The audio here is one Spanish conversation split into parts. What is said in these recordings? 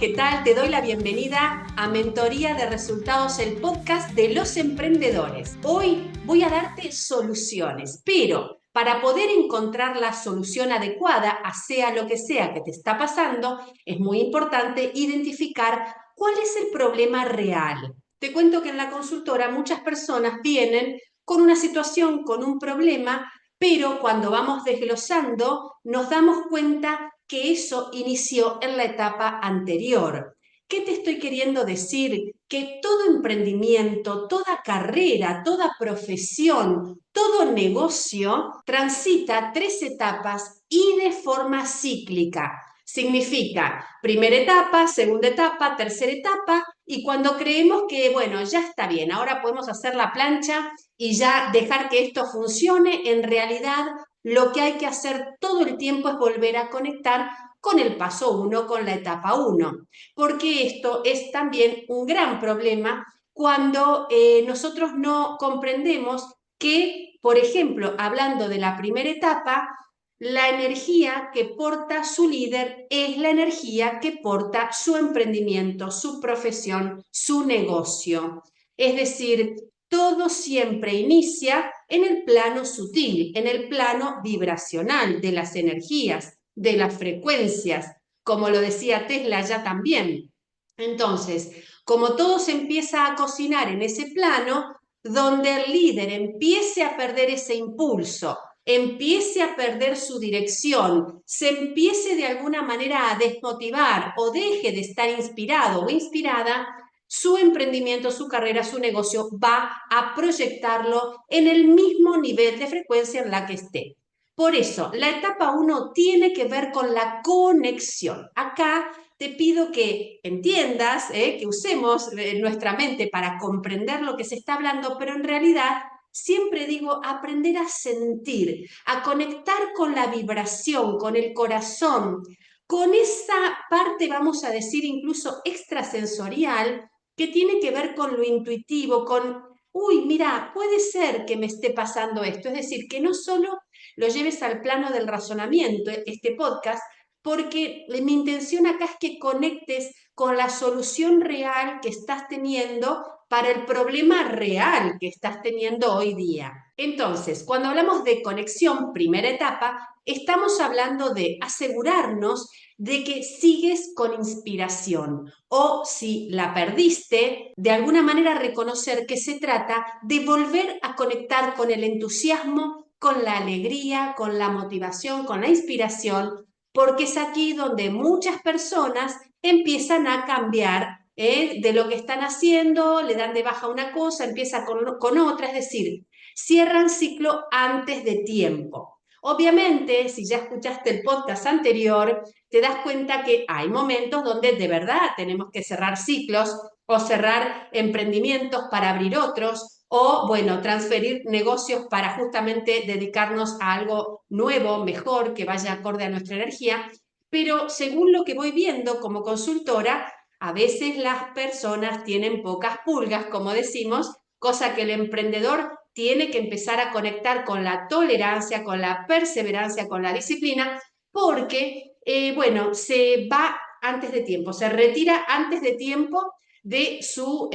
¿qué tal? Te doy la bienvenida a Mentoría de Resultados, el podcast de los emprendedores. Hoy voy a darte soluciones, pero para poder encontrar la solución adecuada, a sea lo que sea que te está pasando, es muy importante identificar cuál es el problema real. Te cuento que en la consultora muchas personas vienen con una situación, con un problema, pero cuando vamos desglosando nos damos cuenta que eso inició en la etapa anterior. ¿Qué te estoy queriendo decir? Que todo emprendimiento, toda carrera, toda profesión, todo negocio transita 3 etapas y de forma cíclica. Significa primera etapa, segunda etapa, tercera etapa, y cuando creemos que, bueno, ya está bien, ahora podemos hacer la plancha y ya dejar que esto funcione, en realidad lo que hay que hacer todo el tiempo es volver a conectar con el paso 1, con la etapa 1, porque esto es también un gran problema cuando nosotros no comprendemos que, por ejemplo, hablando de la primera etapa, la energía que porta su líder es la energía que porta su emprendimiento, su profesión, su negocio. Es decir, todo siempre inicia en el plano sutil, en el plano vibracional de las energías, de las frecuencias, como lo decía Tesla ya también. Entonces, como todo se empieza a cocinar en ese plano, donde el líder empiece a perder ese impulso, empiece a perder su dirección, se empiece de alguna manera a desmotivar o deje de estar inspirado o inspirada, su emprendimiento, su carrera, su negocio va a proyectarlo en el mismo nivel de frecuencia en la que esté. Por eso, la etapa 1 tiene que ver con la conexión. Acá te pido que entiendas, que usemos nuestra mente para comprender lo que se está hablando, pero en realidad siempre digo aprender a sentir, a conectar con la vibración, con el corazón, con esa parte, vamos a decir, incluso extrasensorial, que tiene que ver con lo intuitivo, con, uy, mira, puede ser que me esté pasando esto. Es decir, que no solo lo lleves al plano del razonamiento, este podcast, porque mi intención acá es que conectes con la solución real que estás teniendo para el problema real que estás teniendo hoy día. Entonces, cuando hablamos de conexión, primera etapa, estamos hablando de asegurarnos de que sigues con inspiración o si la perdiste, de alguna manera reconocer que se trata de volver a conectar con el entusiasmo, con la alegría, con la motivación, con la inspiración, porque es aquí donde muchas personas empiezan a cambiar de lo que están haciendo, le dan de baja una cosa, empieza con otra, es decir, cierran ciclo antes de tiempo. Obviamente, si ya escuchaste el podcast anterior, te das cuenta que hay momentos donde de verdad tenemos que cerrar ciclos o cerrar emprendimientos para abrir otros o, bueno, transferir negocios para justamente dedicarnos a algo nuevo, mejor, que vaya acorde a nuestra energía. Pero según lo que voy viendo como consultora, a veces las personas tienen pocas pulgas, como decimos, cosa que el emprendedor tiene que empezar a conectar con la tolerancia, con la perseverancia, con la disciplina, porque, bueno, se va antes de tiempo, se retira antes de tiempo de su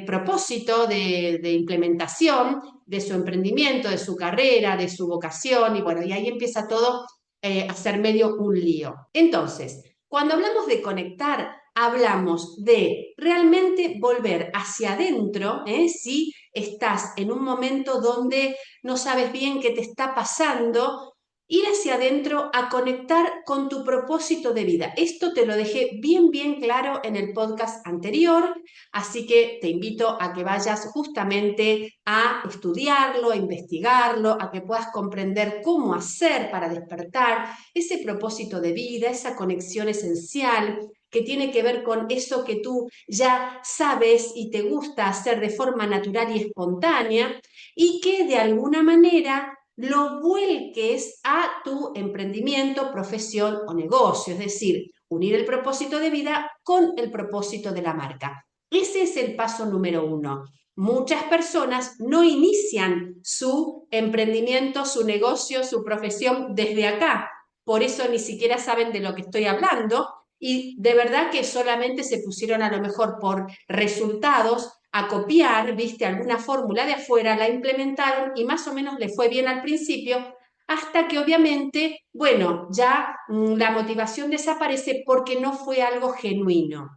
propósito de implementación, de su emprendimiento, de su carrera, de su vocación, y bueno, y ahí empieza todo a ser medio un lío. Entonces, cuando hablamos de conectar, hablamos de realmente volver hacia adentro, si estás en un momento donde no sabes bien qué te está pasando, ir hacia adentro a conectar con tu propósito de vida. Esto te lo dejé bien, bien claro en el podcast anterior, así que te invito a que vayas justamente a estudiarlo, a investigarlo, a que puedas comprender cómo hacer para despertar ese propósito de vida, esa conexión esencial que tiene que ver con eso que tú ya sabes y te gusta hacer de forma natural y espontánea y que de alguna manera lo vuelques a tu emprendimiento, profesión o negocio, es decir, unir el propósito de vida con el propósito de la marca. Ese es el paso número 1. Muchas personas no inician su emprendimiento, su negocio, su profesión desde acá. Por eso ni siquiera saben de lo que estoy hablando y de verdad que solamente se pusieron a lo mejor por resultados a copiar, viste, alguna fórmula de afuera, la implementaron y más o menos le fue bien al principio, hasta que obviamente, bueno, ya la motivación desaparece porque no fue algo genuino.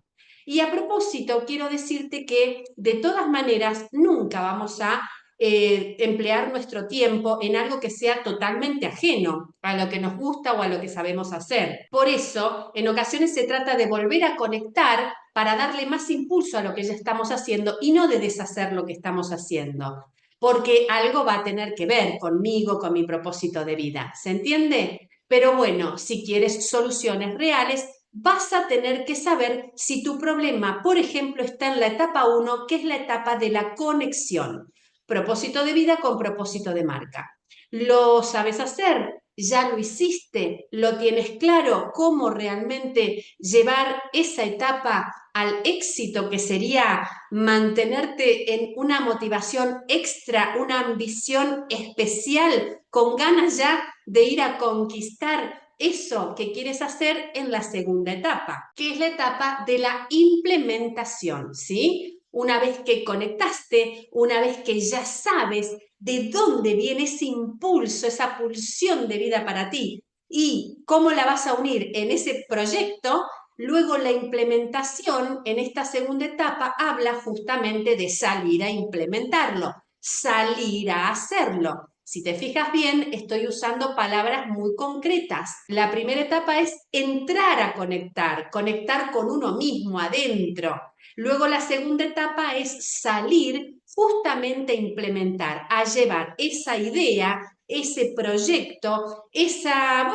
Y a propósito, quiero decirte que de todas maneras nunca vamos a emplear nuestro tiempo en algo que sea totalmente ajeno a lo que nos gusta o a lo que sabemos hacer. Por eso, en ocasiones se trata de volver a conectar para darle más impulso a lo que ya estamos haciendo y no de deshacer lo que estamos haciendo, porque algo va a tener que ver conmigo, con mi propósito de vida. ¿Se entiende? Pero bueno, si quieres soluciones reales, vas a tener que saber si tu problema, por ejemplo, está en la etapa 1, que es la etapa de la conexión. Propósito de vida con propósito de marca. ¿Lo sabes hacer? ¿Ya lo hiciste? ¿Lo tienes claro? ¿Cómo realmente llevar esa etapa al éxito, que sería mantenerte en una motivación extra, una ambición especial, con ganas ya de ir a conquistar eso que quieres hacer en la segunda etapa, que es la etapa de la implementación, ¿sí? Una vez que conectaste, una vez que ya sabes de dónde viene ese impulso, esa pulsión de vida para ti y cómo la vas a unir en ese proyecto, luego la implementación en esta segunda etapa habla justamente de salir a implementarlo, salir a hacerlo. Si te fijas bien, estoy usando palabras muy concretas. La primera etapa es entrar a conectar, conectar con uno mismo adentro. Luego la segunda etapa es salir justamente a implementar, a llevar esa idea, ese proyecto, esa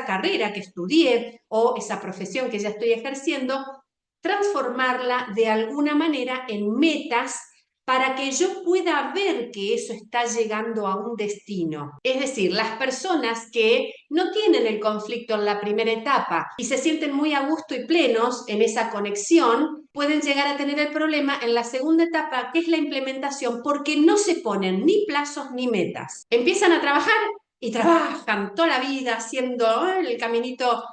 carrera que estudié o esa profesión que ya estoy ejerciendo, transformarla de alguna manera en metas para que yo pueda ver que eso está llegando a un destino. Es decir, las personas que no tienen el conflicto en la primera etapa y se sienten muy a gusto y plenos en esa conexión, pueden llegar a tener el problema en la segunda etapa, que es la implementación, porque no se ponen ni plazos ni metas. Empiezan a trabajar y trabajan toda la vida haciendo el caminito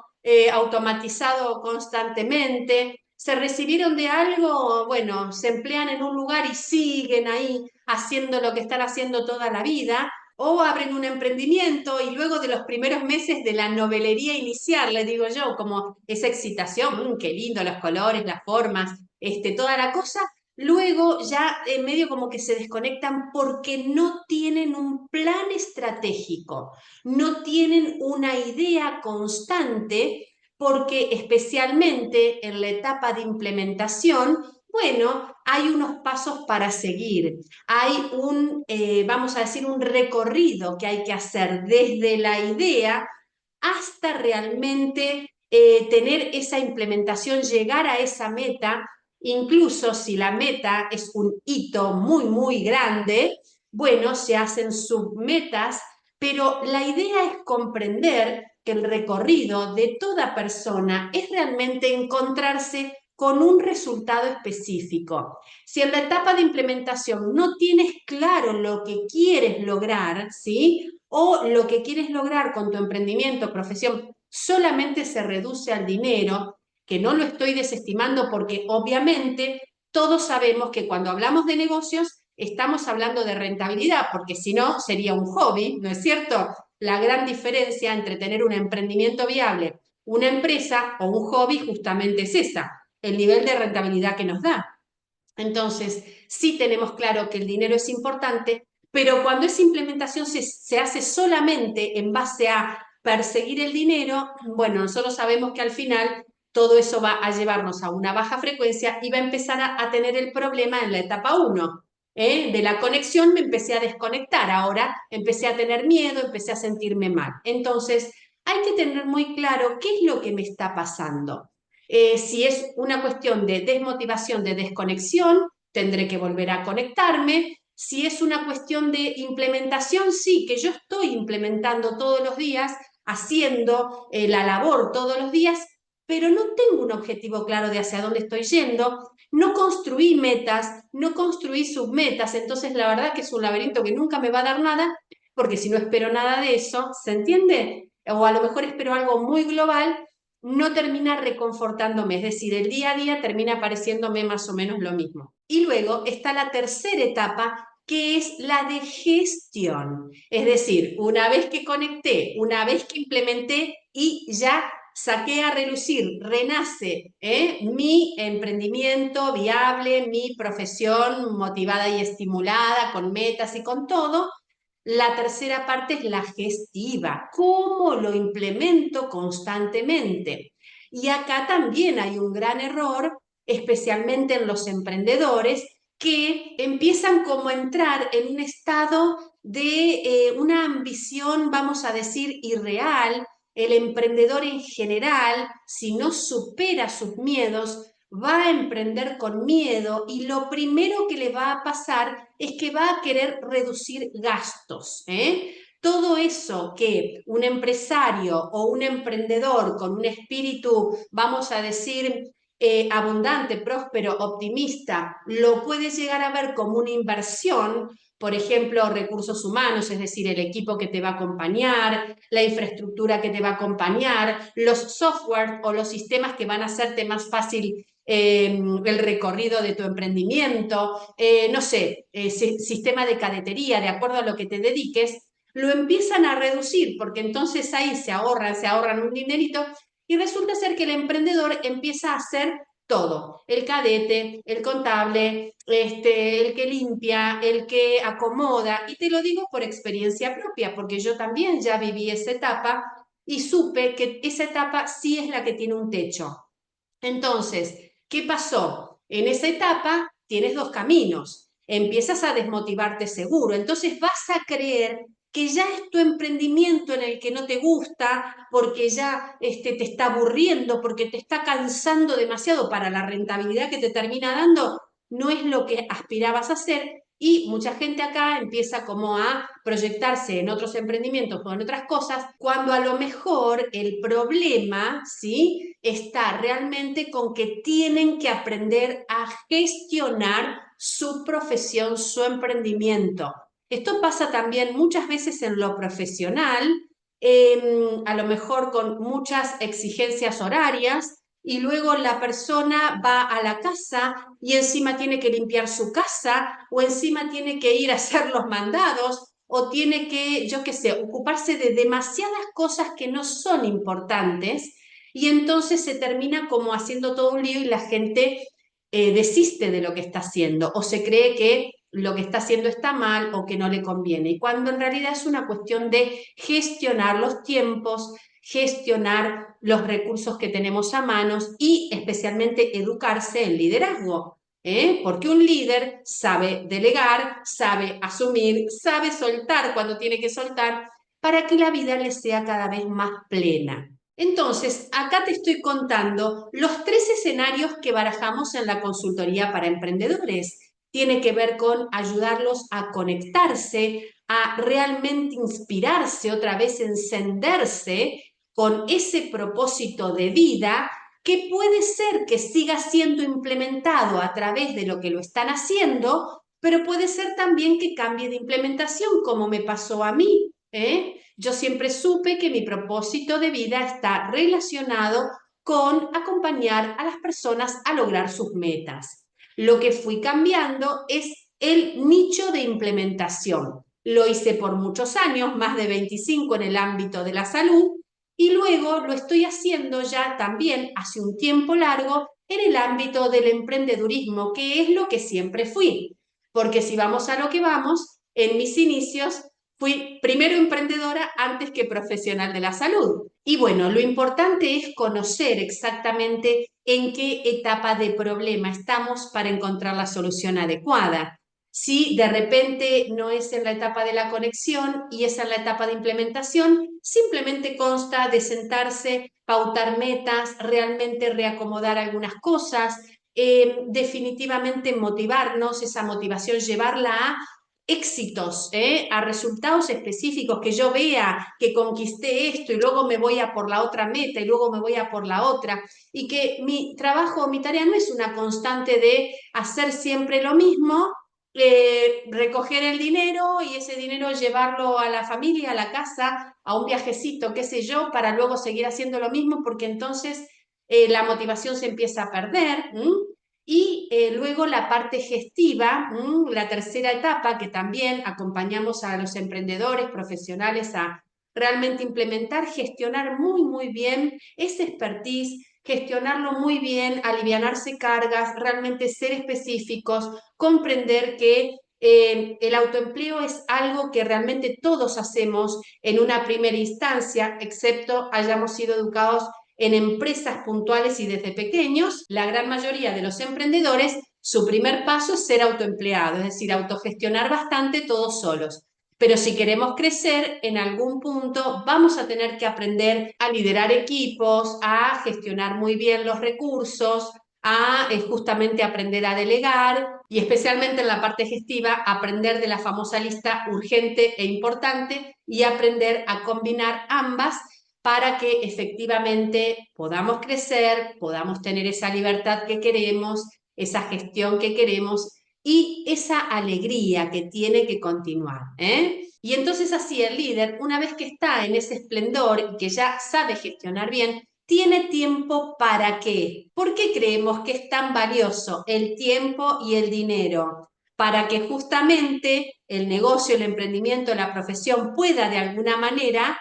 automatizado constantemente, se recibieron de algo, bueno, se emplean en un lugar y siguen ahí haciendo lo que están haciendo toda la vida, o abren un emprendimiento y luego de los primeros meses de la novelería inicial, les digo yo, como esa excitación, qué lindo los colores, las formas, toda la cosa, luego ya en medio como que se desconectan porque no tienen un plan estratégico, no tienen una idea constante porque especialmente en la etapa de implementación, bueno, hay unos pasos para seguir, hay vamos a decir, un recorrido que hay que hacer desde la idea hasta realmente tener esa implementación, llegar a esa meta, incluso si la meta es un hito muy, muy grande, bueno, se hacen submetas, pero la idea es comprender que el recorrido de toda persona es realmente encontrarse con un resultado específico. Si en la etapa de implementación no tienes claro lo que quieres lograr, ¿sí? O lo que quieres lograr con tu emprendimiento, profesión, solamente se reduce al dinero, que no lo estoy desestimando porque obviamente todos sabemos que cuando hablamos de negocios estamos hablando de rentabilidad, porque si no sería un hobby, ¿no es cierto? La gran diferencia entre tener un emprendimiento viable, una empresa o un hobby justamente es esa, el nivel de rentabilidad que nos da. Entonces, sí tenemos claro que el dinero es importante, pero cuando esa implementación se hace solamente en base a perseguir el dinero, bueno, nosotros sabemos que al final todo eso va a llevarnos a una baja frecuencia y va a empezar a tener el problema en la etapa 1. De la conexión me empecé a desconectar, ahora empecé a tener miedo, empecé a sentirme mal. Entonces, hay que tener muy claro qué es lo que me está pasando. Si es una cuestión de desmotivación, de desconexión, tendré que volver a conectarme. Si es una cuestión de implementación, sí, que yo estoy implementando todos los días, haciendo la labor todos los días, pero no tengo un objetivo claro de hacia dónde estoy yendo, no construí metas, no construí submetas, entonces la verdad que es un laberinto que nunca me va a dar nada, porque si no espero nada de eso, ¿se entiende? O a lo mejor espero algo muy global no termina reconfortándome, es decir, el día a día termina pareciéndome más o menos lo mismo. Y luego está la tercera etapa, que es la de gestión. Es decir, una vez que conecté, una vez que implementé y ya saqué a relucir, renace mi emprendimiento viable, mi profesión motivada y estimulada, con metas y con todo. La tercera parte es la gestiva, cómo lo implemento constantemente. Y acá también hay un gran error, especialmente en los emprendedores, que empiezan como a entrar en un estado de una ambición, vamos a decir, irreal. El emprendedor en general, si no supera sus miedos, va a emprender con miedo y lo primero que le va a pasar es que va a querer reducir gastos. Todo eso que un empresario o un emprendedor con un espíritu, vamos a decir, abundante, próspero, optimista, lo puede llegar a ver como una inversión, por ejemplo, recursos humanos, es decir, el equipo que te va a acompañar, la infraestructura que te va a acompañar, los software o los sistemas que van a hacerte más fácil el recorrido de tu emprendimiento, no sé, sistema de cadetería, de acuerdo a lo que te dediques, lo empiezan a reducir porque entonces ahí se ahorran un dinerito y resulta ser que el emprendedor empieza a hacer todo, el cadete, el contable, el que limpia, el que acomoda, y te lo digo por experiencia propia, porque yo también ya viví esa etapa y supe que esa etapa sí es la que tiene un techo. Entonces, ¿qué pasó? En esa etapa tienes dos caminos. Empiezas a desmotivarte seguro, entonces vas a creer que ya es tu emprendimiento en el que no te gusta, porque ya te está aburriendo, porque te está cansando demasiado para la rentabilidad que te termina dando, no es lo que aspirabas a hacer y mucha gente acá empieza como a proyectarse en otros emprendimientos o en otras cosas, cuando a lo mejor el problema, ¿sí?, está realmente con que tienen que aprender a gestionar su profesión, su emprendimiento. Esto pasa también muchas veces en lo profesional, a lo mejor con muchas exigencias horarias, y luego la persona va a la casa y encima tiene que limpiar su casa o encima tiene que ir a hacer los mandados o tiene que, yo qué sé, ocuparse de demasiadas cosas que no son importantes y entonces se termina como haciendo todo un lío y la gente desiste de lo que está haciendo o se cree que lo que está haciendo está mal o que no le conviene. Y cuando en realidad es una cuestión de gestionar los tiempos, gestionar los recursos que tenemos a manos y especialmente educarse en liderazgo. Porque un líder sabe delegar, sabe asumir, sabe soltar cuando tiene que soltar para que la vida le sea cada vez más plena. Entonces, acá te estoy contando los 3 escenarios que barajamos en la consultoría para emprendedores. Tiene que ver con ayudarlos a conectarse, a realmente inspirarse, otra vez encenderse con ese propósito de vida que puede ser que siga siendo implementado a través de lo que lo están haciendo, pero puede ser también que cambie de implementación, como me pasó a mí. Yo siempre supe que mi propósito de vida está relacionado con acompañar a las personas a lograr sus metas. Lo que fui cambiando es el nicho de implementación. Lo hice por muchos años, más de 25 en el ámbito de la salud, y luego lo estoy haciendo ya también hace un tiempo largo en el ámbito del emprendedurismo, que es lo que siempre fui. Porque si vamos a lo que vamos, en mis inicios fui primero emprendedora antes que profesional de la salud. Y bueno, lo importante es conocer exactamente en qué etapa de problema estamos para encontrar la solución adecuada. Si de repente no es en la etapa de la conexión y es en la etapa de implementación, simplemente consta de sentarse, pautar metas, realmente reacomodar algunas cosas, definitivamente motivarnos, esa motivación llevarla a éxitos, a resultados específicos, que yo vea que conquisté esto y luego me voy a por la otra meta y luego me voy a por la otra, y que mi trabajo o mi tarea no es una constante de hacer siempre lo mismo recoger el dinero y ese dinero llevarlo a la familia, a la casa, a un viajecito, qué sé yo, para luego seguir haciendo lo mismo, porque entonces la motivación se empieza a perder. Y luego la parte gestiva, la tercera etapa, que también acompañamos a los emprendedores profesionales a realmente implementar, gestionar muy, muy bien ese expertise, gestionarlo muy bien, alivianarse cargas, realmente ser específicos, comprender que el autoempleo es algo que realmente todos hacemos en una primera instancia, excepto hayamos sido educados en empresas puntuales y desde pequeños. La gran mayoría de los emprendedores, su primer paso es ser autoempleado, es decir, autogestionar bastante todos solos. Pero si queremos crecer, en algún punto vamos a tener que aprender a liderar equipos, a gestionar muy bien los recursos, a justamente aprender a delegar y especialmente en la parte gestiva, aprender de la famosa lista urgente e importante y aprender a combinar ambas para que efectivamente podamos crecer, podamos tener esa libertad que queremos, esa gestión que queremos y esa alegría que tiene que continuar. Y entonces así el líder, una vez que está en ese esplendor y que ya sabe gestionar bien, tiene tiempo para qué. ¿Por qué creemos que es tan valioso el tiempo y el dinero? Para que justamente el negocio, el emprendimiento, la profesión pueda de alguna manera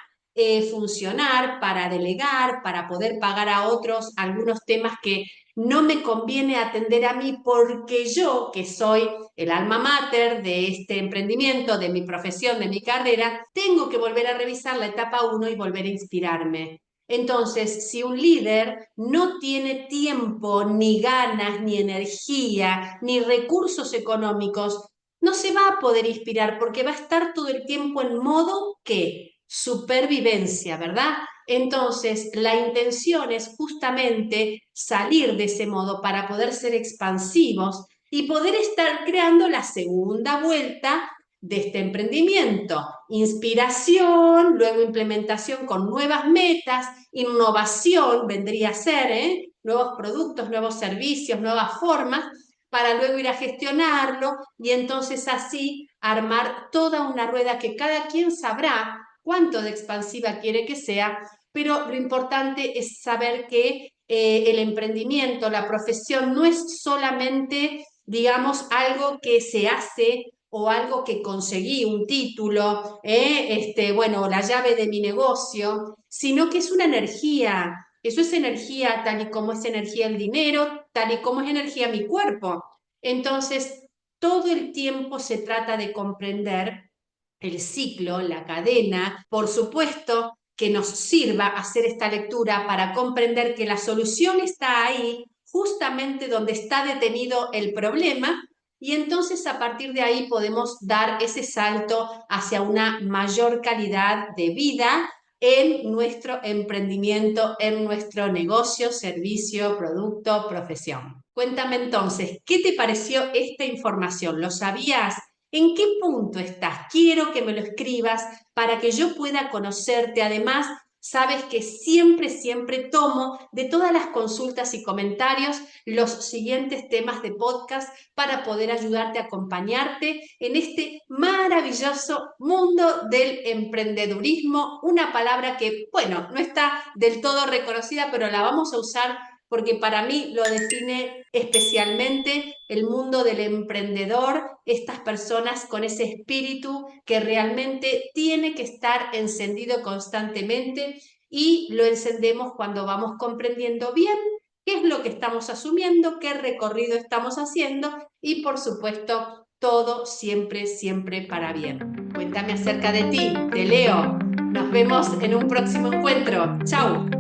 funcionar, para delegar, para poder pagar a otros algunos temas que no me conviene atender a mí porque yo, que soy el alma mater de este emprendimiento, de mi profesión, de mi carrera, tengo que volver a revisar la etapa 1 y volver a inspirarme. Entonces, si un líder no tiene tiempo, ni ganas, ni energía, ni recursos económicos, no se va a poder inspirar porque va a estar todo el tiempo en modo ¿qué? Supervivencia, ¿verdad? Entonces, la intención es justamente salir de ese modo para poder ser expansivos y poder estar creando la segunda vuelta de este emprendimiento. Inspiración, luego implementación con nuevas metas, innovación vendría a ser, nuevos productos, nuevos servicios, nuevas formas, para luego ir a gestionarlo y entonces así armar toda una rueda que cada quien sabrá cuánto de expansiva quiere que sea, pero lo importante es saber que el emprendimiento, la profesión, no es solamente, digamos, algo que se hace o algo que conseguí, un título, bueno, la llave de mi negocio, sino que es una energía. Eso es energía tal y como es energía el dinero, tal y como es energía mi cuerpo. Entonces, todo el tiempo se trata de comprender el ciclo, la cadena, por supuesto que nos sirva hacer esta lectura para comprender que la solución está ahí, justamente donde está detenido el problema, y entonces a partir de ahí podemos dar ese salto hacia una mayor calidad de vida en nuestro emprendimiento, en nuestro negocio, servicio, producto, profesión. Cuéntame entonces, ¿qué te pareció esta información? ¿Lo sabías? ¿En qué punto estás? Quiero que me lo escribas para que yo pueda conocerte. Además, sabes que siempre, siempre tomo de todas las consultas y comentarios los siguientes temas de podcast para poder ayudarte a acompañarte en este maravilloso mundo del emprendedurismo, una palabra que, bueno, no está del todo reconocida, pero la vamos a usar porque para mí lo define especialmente el mundo del emprendedor, estas personas con ese espíritu que realmente tiene que estar encendido constantemente y lo encendemos cuando vamos comprendiendo bien qué es lo que estamos asumiendo, qué recorrido estamos haciendo y por supuesto todo siempre, siempre para bien. Cuéntame acerca de ti, te leo. Nos vemos en un próximo encuentro. ¡Chao!